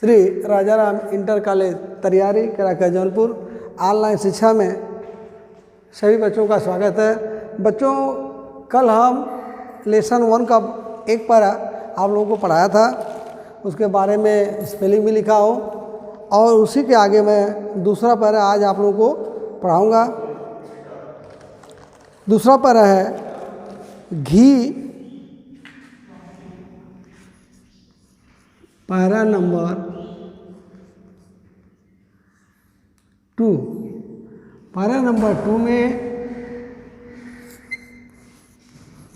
Shri Rajaram inter college Tariyari Karaka Jaunpur online शिक्षा में सभी बच्चों का स्वागत है। बच्चों, कल हम लेसन 1 का एक पैरा आप लोगों को पढ़ाया था, उसके बारे में स्पेलिंग भी लिखा हो और उसी के आगे मैं दूसरा पैरा आज आप लोगों को पढ़ाऊँगा। दूसरा पैरा है घी। Para number 2। पैरा नंबर 2 में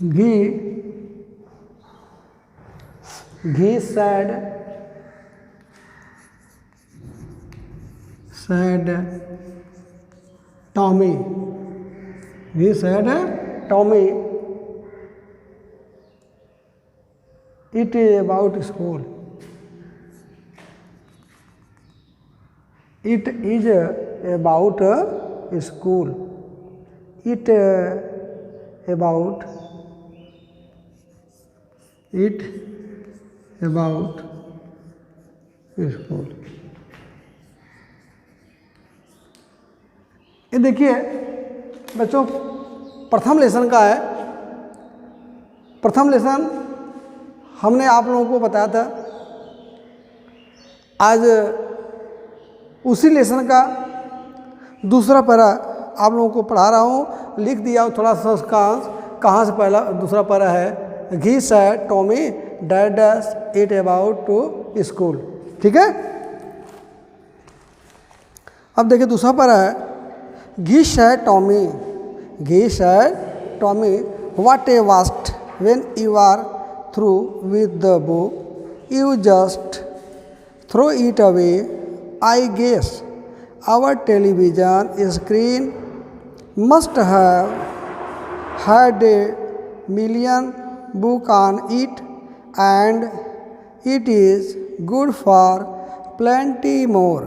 घी said Tommy. He said Tommy, it is about school. It is about school. It about school. ये देखिए बच्चों, प्रथम लेसन का है। प्रथम लेसन हमने आप लोगों को बताया था। आज उसी लेसन का दूसरा पैरा आप लोगों को पढ़ा रहा हूँ। लिख दिया थोड़ा सा उसका कहाँ से पहला दूसरा पैरा है। घी said Tommy that does it about to school। ठीक है। अब देखिए दूसरा पैरा है। घी said Tommy what a waste when you are through with the book you just throw it away। I guess our television screen must have had a million books on it and it is good for plenty more।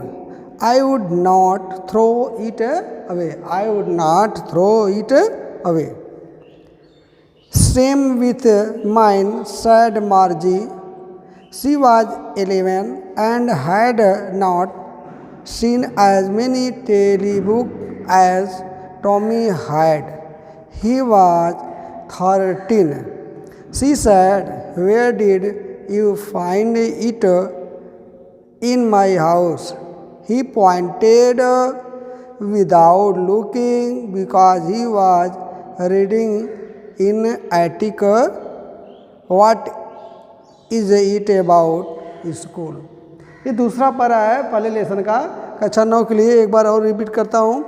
I would not throw it away। I would not throw it away। Same with mine, said Margie. She was 11 and had not seen as many telebooks as Tommy had. He was 13. She said, where did you find it? In my house। He pointed without looking because he was reading in attic। What is it about school? ये दूसरा para है पहले lesson का। कक्षा 9 के लिए एक बार और रिपीट करता हूँ।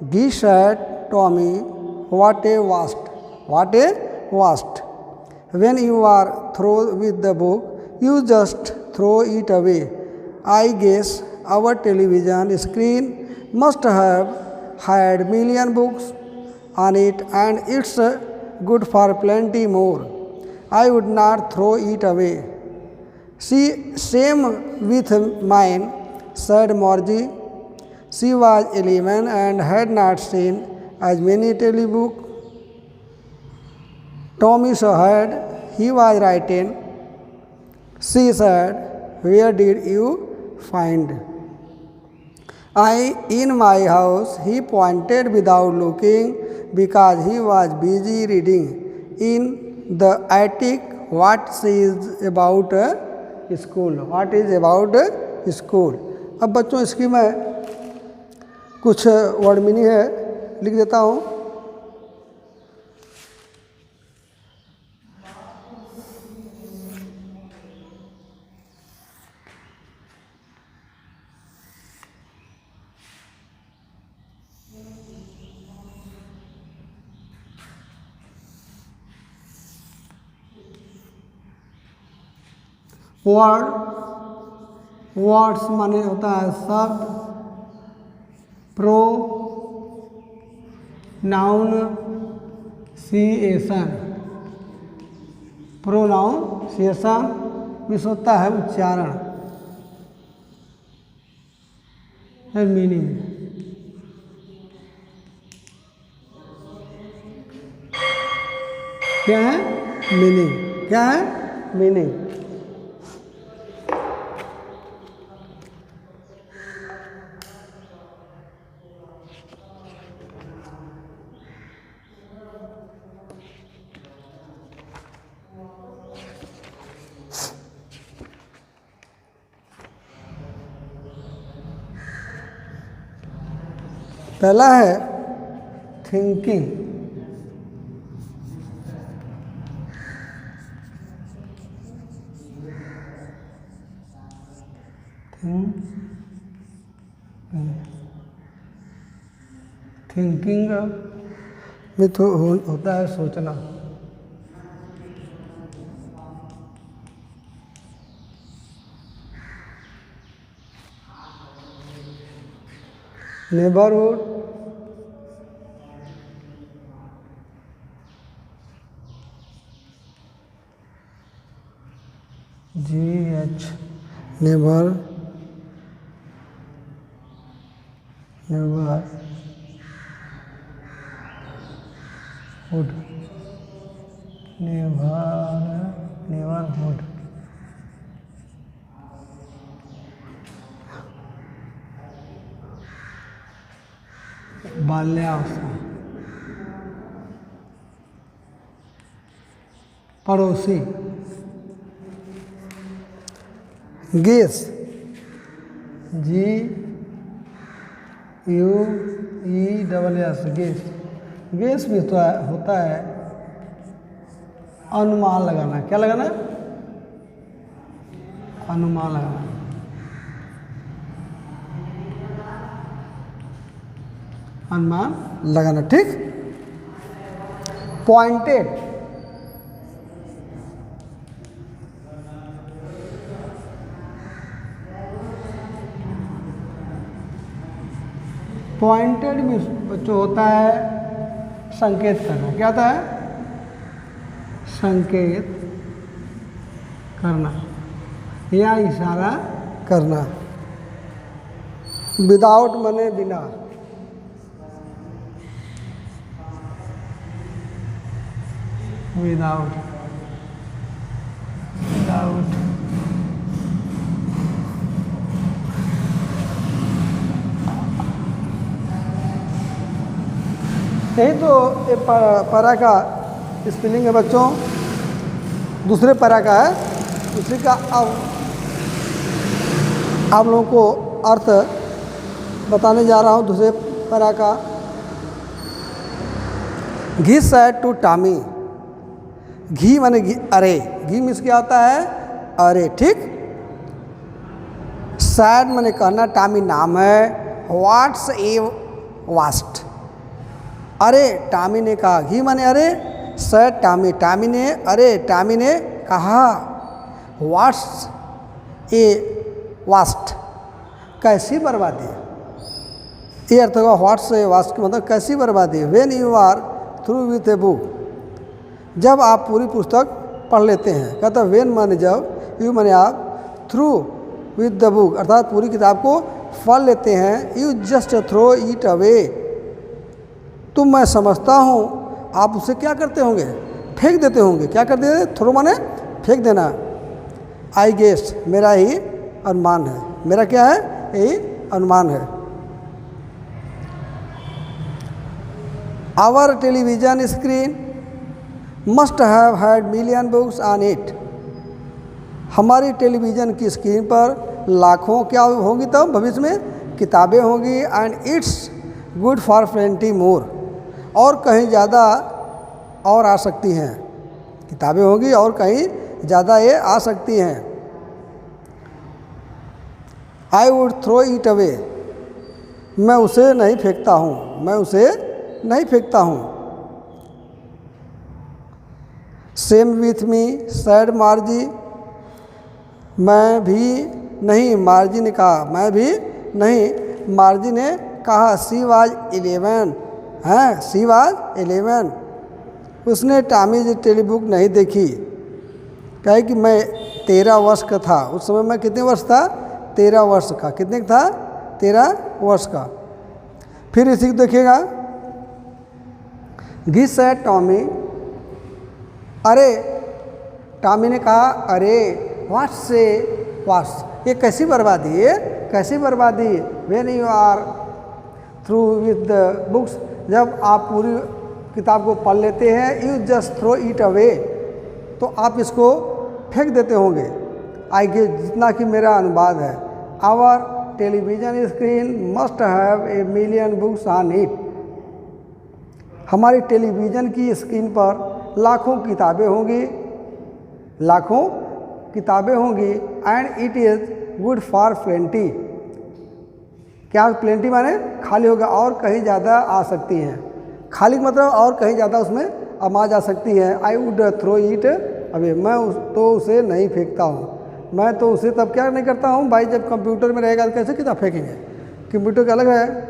घी said Tommy what a waste when you are through with the book you just throw it away। I guess our television screen must have had million books on it and it's good for plenty more। I would not throw it away। Same with mine, said Margie. She was 11 and had not seen as many telebooks Tommy had। He was writing। She said, where did you find? In my house। He pointed without looking because he was busy reading in the attic। What is about school? What is about school? अब बच्चों इसकी मैं कुछ word meaning है लिख देता हूँ। Words माने होता है शब्द। प्रोनाउंसिएशन मीन्स होता है उच्चारण। मीनिंग क्या है? मीनिंग। क्या है? मीनिंग। पहला है थिंकिंग, थिंकिंग में तो होता है सोचना। नेबरहुड, GH, नेबरहुड, नेबरहुड, बाल्यावस्था, पड़ोसी, गेस, GUESS, गेस। गेस भी होता है अनुमान लगाना। क्या लगाना? अनुमान लगाना। अनुमान लगाना, ठीक। पॉइंटेड, पॉइंटेड भी जो होता है संकेत करना। क्या होता है? संकेत करना या इशारा करना। विदाउट माने बिना, विदाउट, विदाउट, यही तो एक पैरा का स्पेलिंग है बच्चों। दूसरे पैरा का है, उसी का अब आप लोगों को अर्थ बताने जा रहा हूँ दूसरे पैरा का। घी सैड टू टामी, घी माने घी, अरे घी मीन्स क्या होता है? अरे, ठीक। सैड माने कहना, टामी नाम है। व्हाट्स ए वास्ट, अरे टामी ने कहा। घी माने अरे, सैड टामी, टामी ने, अरे टामी ने कहा। व्हाट्स ए वास्ट, कैसी बर्बादी। ये अर्थ होगा व्हाट्स ए वास्ट का मतलब कैसी बर्बादी। When you are through with a book, जब आप पूरी पुस्तक पढ़ लेते हैं। कहता व्हेन माने जब, यू माने आप, थ्रू विथ द बुक अर्थात पूरी किताब को पढ़ लेते हैं। You just throw it away, तो मैं समझता हूँ आप उसे क्या करते होंगे? फेंक देते होंगे। क्या कर देते? थ्रो माने फेंक देना। आई गेस, मेरा ही अनुमान है। मेरा क्या है? यही अनुमान है। Our television screen must have had million books on it, हमारी टेलीविज़न की स्क्रीन पर लाखों क्या होंगी तब भविष्य में किताबें होंगी। And it's good for 20 more, और कहीं ज़्यादा और आ सकती हैं। किताबें होंगी और कहीं ज़्यादा ये आ सकती हैं। I would throw it away, मैं उसे नहीं फेंकता हूँ, मैं उसे नहीं फेंकता हूँ। सेम विथ मी सैड मार्जी, मैं भी नहीं, मार्जी ने कहा, मैं भी नहीं, मार्जी ने कहा। सी वाज 11, हैं, सी वाज 11, उसने टॉमी जी टेली बुक नहीं देखी। कहे कि मैं 13 वर्ष का था। उस समय मैं कितने वर्ष था? 13 वर्ष का। कितने का था? 13 वर्ष का। फिर इसी को देखिएगा, घी से टॉमी, अरे टॉमी ने कहा, अरे व्हाट्स से व्हाट्स, ये कैसी बर्बादी, ये कैसी बर्बादी। When you are through with the books, जब आप पूरी किताब को पढ़ लेते हैं, you just throw it away, तो आप इसको फेंक देते होंगे। आई गेस, जितना कि मेरा अनुवाद है। Our television screen must have a million books on it. हमारी टेलीविज़न की स्क्रीन पर लाखों किताबें होंगी, लाखों किताबें होंगी। And it is good for plenty. क्या प्लेंटी माने खाली होगा, और कहीं ज़्यादा आ सकती हैं। खाली मतलब और कहीं ज़्यादा उसमें आ जा सकती हैं। I would throw it away. मैं तो उसे नहीं फेंकता हूँ। मैं तो उसे तब क्या नहीं करता हूँ भाई, जब कंप्यूटर में रहेगा तो कैसे किताब फेंकेंगे, कंप्यूटर का अलग है।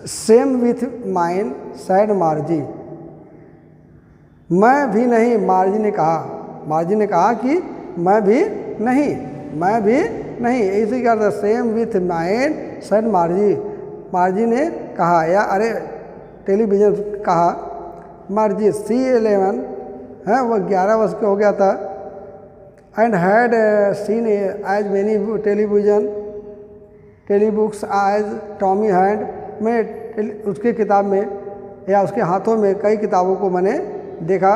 Same with mine said मार्जी। मैं भी नहीं, मार्जी ने कहा, मार्जी ने कहा कि मैं भी नहीं, मैं भी नहीं। इसी का अर्थ same with mine said Margie. Margie ने कहा, या अरे टेलीविज़न कहा, मार्जी C11 है, वह 11 वर्ष का हो गया था। And had seen as many television telebooks as Tommy hand. मैं उसके किताब में या उसके हाथों में कई किताबों को मैंने देखा।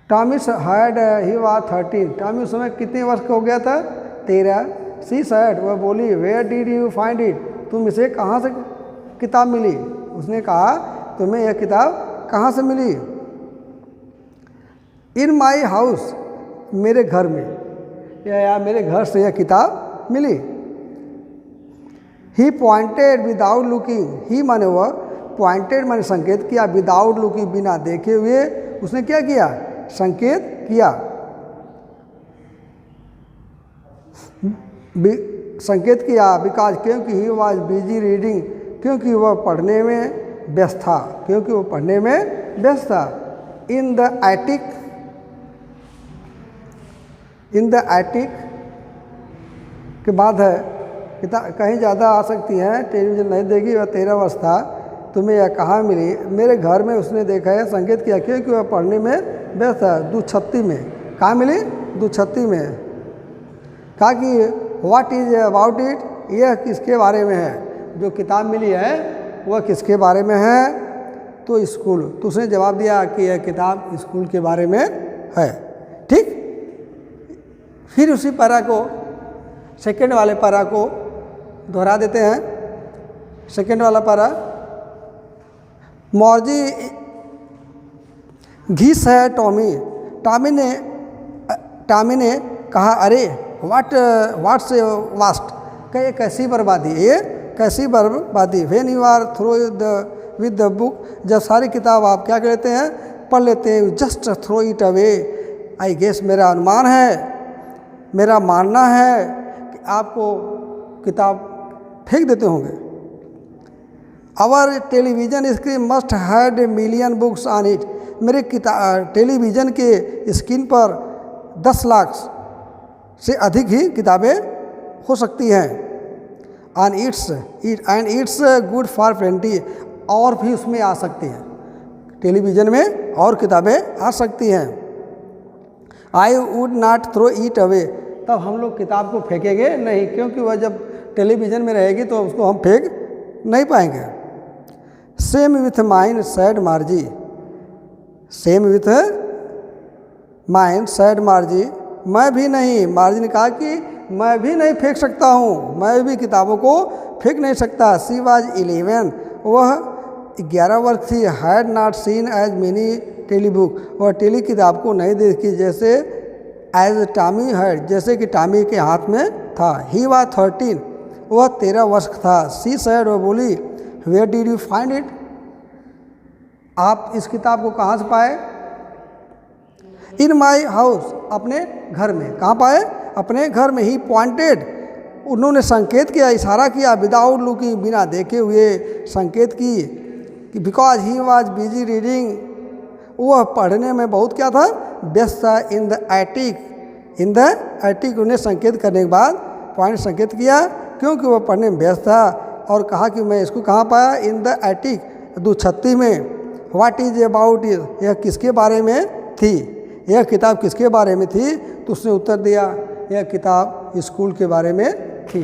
Tommy had he was 13। Tommy उस समय कितने वर्ष का हो गया था? 13। सी सैड, वह बोली, where did you find it. तुम इसे कहाँ से किताब मिली? उसने कहा, तुम्हें यह किताब कहाँ से मिली? इन माई हाउस, मेरे घर में, या मेरे घर से यह किताब मिली। ही पॉइंटेड विदाउट लुकिंग। ही माने वह, पॉइंटेड माने संकेत किया, विदाउट लुकिंग बिना देखे हुए उसने क्या किया? संकेत किया। संकेत किया बिकॉज, क्योंकि ही वॉज बिजी रीडिंग, क्योंकि वह पढ़ने में व्यस्त था, क्योंकि वह पढ़ने में व्यस्त था। In the attic, in the attic के बाद है कहीं ज़्यादा आ सकती हैं, टेलीविज़न नहीं देगी। वह 13 वर्ष था। तुम्हें यह कहाँ मिली? मेरे घर में उसने देखा है, संकेत किया, क्योंकि वह पढ़ने में व्यस्त था। 236 में कहाँ मिली? 236 में। कहा कि व्हाट इज अबाउट इट, यह किसके बारे में है? जो किताब मिली है वह किसके बारे में है? तो स्कूल। तो उसने जवाब दिया कि यह किताब स्कूल के बारे में है। ठीक। फिर उसी पैरा को, सेकंड वाले पैरा को दोहरा देते हैं। सेकंड वाला पैरा, मौजी घिस है टॉमी। टॉमी ने कहा, अरे व्हाट्स वास्ट, ये कैसी बर्बादी, ये कैसी बर्बादी। When you are throw with the book, जब सारी किताब आप क्या करते हैं? पढ़ लेते हैं। Just throw it away. I guess, मेरा अनुमान है, मेरा मानना है कि आपको किताब फेंक देते होंगे। Our television screen must had a million books on it. मेरे टेलीविज़न के स्क्रीन पर 10 लाख से अधिक ही किताबें हो सकती हैं। On it's and it's good for plenty, और भी उसमें आ सकती हैं, टेलीविज़न में और किताबें आ सकती हैं। I would not throw it away, तब हम लोग किताब को फेंकेंगे नहीं, क्योंकि वह जब टेलीविज़न में रहेगी तो उसको हम फेंक नहीं पाएंगे। Same with mine said मार्जी। Same with mine said मार्जी। मैं भी नहीं, मार्जी ने कहा कि मैं भी नहीं फेंक सकता हूँ, मैं भी किताबों को फेंक नहीं सकता। सी वाज 11, वह 11 वर्ष थी। Had not seen as many tele book, वह टेली किताब को नहीं देखी जैसे एज टॉमी हैड, जैसे कि टॉमी के हाथ में था। ही वाज 13, वह 13 वर्ष था। सी सैड, वह बोली, where did you find it, आप इस किताब को कहाँ से पाए? इन माई हाउस, अपने घर में। कहाँ पाए? अपने घर में। ही पॉइंटेड, उन्होंने संकेत किया, इशारा किया, विदाउट लुकिंग, बिना देखे हुए संकेत की, कि because he was busy reading, वह पढ़ने में बहुत क्या था? व्यस्त था। In the attic, in the attic, उन्हें संकेत करने के बाद पॉइंट संकेत किया, क्योंकि वह पढ़ने में व्यस्त था। और कहा कि मैं इसको कहाँ पाया? इन द एटिक, 236 में। व्हाट इज अबाउट इट, यह किसके बारे में थी? यह किताब किसके बारे में थी? तो उसने उत्तर दिया, यह किताब स्कूल के बारे में थी।